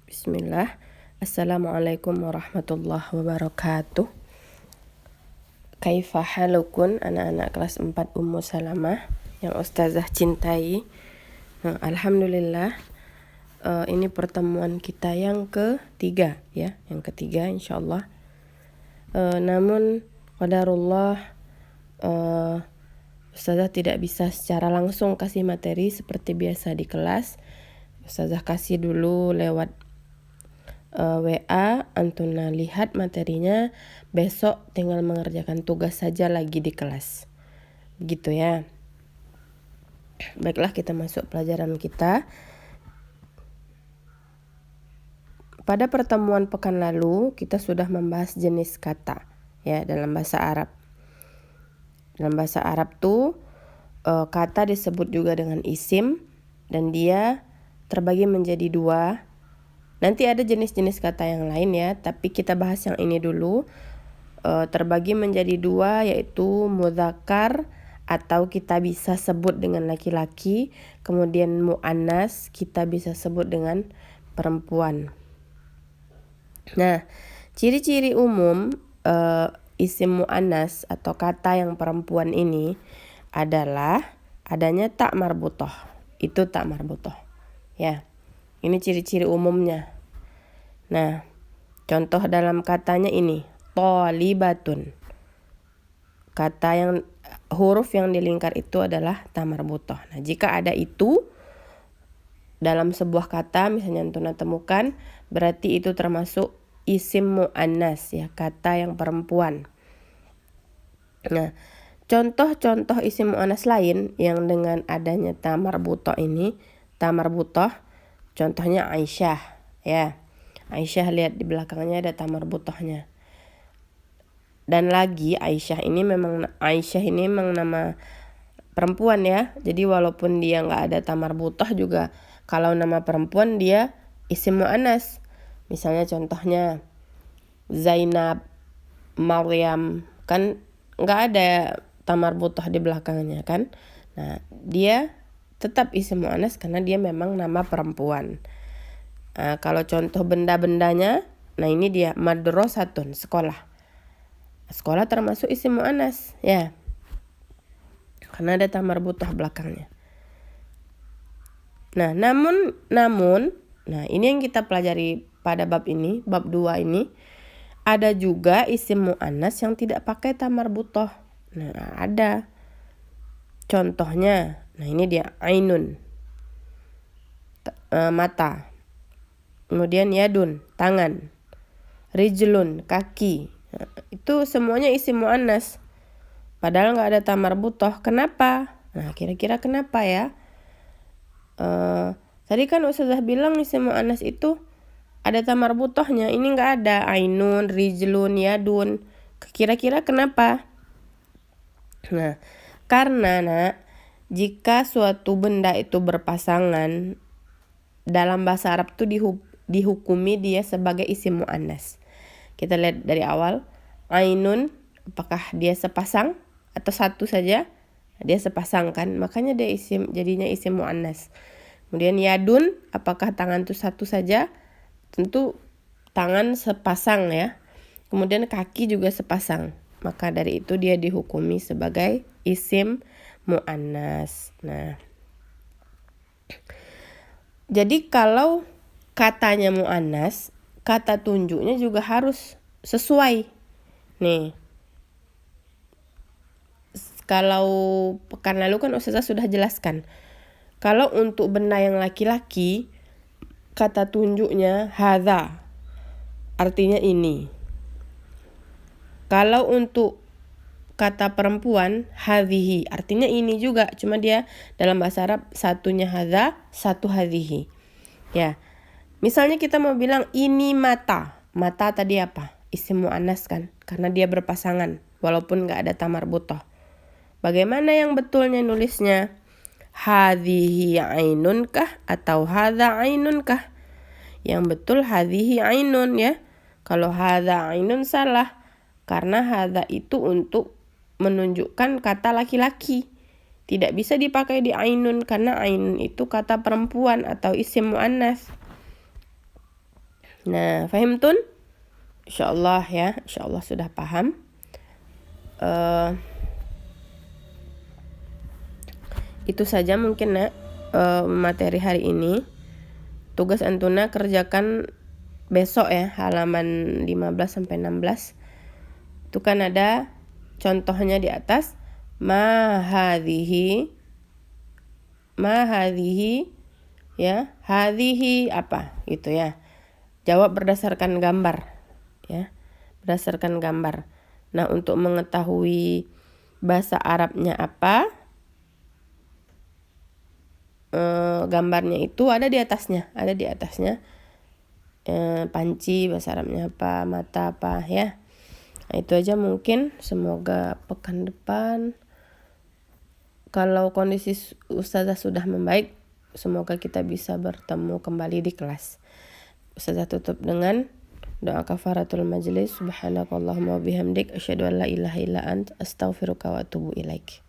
Bismillah. Assalamualaikum warahmatullahi wabarakatuh. Kaifa halukun anak-anak kelas 4 Ummu Salamah yang Ustazah cintai. Alhamdulillah, ini pertemuan kita yang ketiga ya, yang ketiga insyaallah. Namun qadarullah, Ustazah tidak bisa secara langsung kasih materi seperti biasa di kelas. Ustazah kasih dulu lewat WA, Antuna lihat materinya, besok tinggal mengerjakan tugas saja lagi di kelas. Begitu ya. Baiklah, kita masuk pelajaran kita. Pada pertemuan pekan lalu, kita sudah membahas jenis kata ya dalam bahasa Arab. Dalam bahasa Arab tuh kata disebut juga dengan isim dan dia terbagi menjadi dua. Nanti ada jenis-jenis kata yang lain ya, tapi kita bahas yang ini dulu. Terbagi menjadi dua, yaitu mudzakkar atau kita bisa sebut dengan laki-laki, kemudian muannas kita bisa sebut dengan perempuan. Nah, ciri-ciri umum isim muannas atau kata yang perempuan ini adalah adanya tak marbutah. Itu tak marbutah. Ya. Ini ciri-ciri umumnya. Nah, contoh dalam katanya ini, thalibatun. Kata yang huruf yang dilingkar itu adalah ta marbutah. Nah, jika ada itu dalam sebuah kata, misalnya Antuna temukan, berarti itu termasuk isim muannas ya, kata yang perempuan. Nah, contoh-contoh isim muannas lain yang dengan adanya ta marbutah ini, ta marbutah, contohnya Aisyah ya. Aisyah lihat di belakangnya ada ta marbutahnya. Dan lagi Aisyah ini memang nama perempuan ya. Jadi walaupun dia nggak ada ta marbutah juga, kalau nama perempuan dia isim muannas. Misalnya contohnya Zainab, Maryam, kan nggak ada ta marbutah di belakangnya kan. Nah, dia tetap isim muannas karena dia memang nama perempuan. Kalau contoh benda-bendanya, nah ini dia madrasatun, sekolah. Sekolah termasuk isim muannas ya. Karena ada ta marbutah belakangnya. Nah, namun nah ini yang kita pelajari pada bab ini, bab 2 ini, ada juga isim muannas yang tidak pakai ta marbutah. Nah, ada. Contohnya, nah ini dia ainun, mata. Kemudian yadun, tangan. Rijlun, kaki. Nah, itu semuanya isim muannas. Padahal nggak ada ta marbutah. Kenapa? Nah, kira-kira kenapa ya? Tadi kan Ustazah bilang isim muannas itu ada ta marbutahnya. Ini nggak ada. Ainun, rijlun, yadun. Kira-kira kenapa? Nah, karena jika suatu benda itu berpasangan, dalam bahasa Arab itu dihukumi dia sebagai isim muannas. Kita lihat dari awal. Ainun, apakah dia sepasang atau satu saja? Dia sepasang kan, makanya dia jadinya isim muannas. Kemudian yadun, apakah tangan itu satu saja? Tentu tangan sepasang ya. Kemudian kaki juga sepasang. Maka dari itu dia dihukumi sebagai isim muannas. Nah, jadi kalau katanya muannas, kata tunjuknya juga harus sesuai. Nih, kalau pekan lalu kan Ustazah sudah jelaskan. Kalau untuk benda yang laki-laki, kata tunjuknya hadza, artinya ini. Kalau untuk kata perempuan, hadhihi, artinya ini juga. Cuma dia dalam bahasa Arab satunya hadza, satu hadhihi. Ya, misalnya kita mau bilang ini mata. Mata tadi apa? Isim muannas kan, karena dia berpasangan walaupun nggak ada ta marbutah. Bagaimana yang betulnya nulisnya? Hadhihi ainun kah atau hadza ainun kah? Yang betul hadhihi ainun ya. Kalau hadza ainun salah, karena hadza itu untuk menunjukkan kata laki-laki. Tidak bisa dipakai di ainun karena ainun itu kata perempuan atau isim muannas. Nah, fahimtun? Insyaallah ya, insyaallah sudah paham. Itu saja mungkin materi hari ini. Tugas Antuna kerjakan besok ya, halaman 15 sampai 16. Itu kan ada contohnya di atas. Ma hadhihi ya, hadhihi apa gitu ya. Jawab berdasarkan gambar ya. Berdasarkan gambar. Nah, untuk mengetahui bahasa Arabnya apa, gambarnya itu ada di atasnya, panci bahasa Arabnya apa, mata apa ya. Nah, itu aja mungkin. Semoga pekan depan kalau kondisi Ustazah sudah membaik, semoga kita bisa bertemu kembali di kelas. Ustazah tutup dengan doa kafaratul majlis. Subhanakallahumma wa bihamdik asyhadu an la ilaha illa ant astaghfiruka wa atubu ilaik.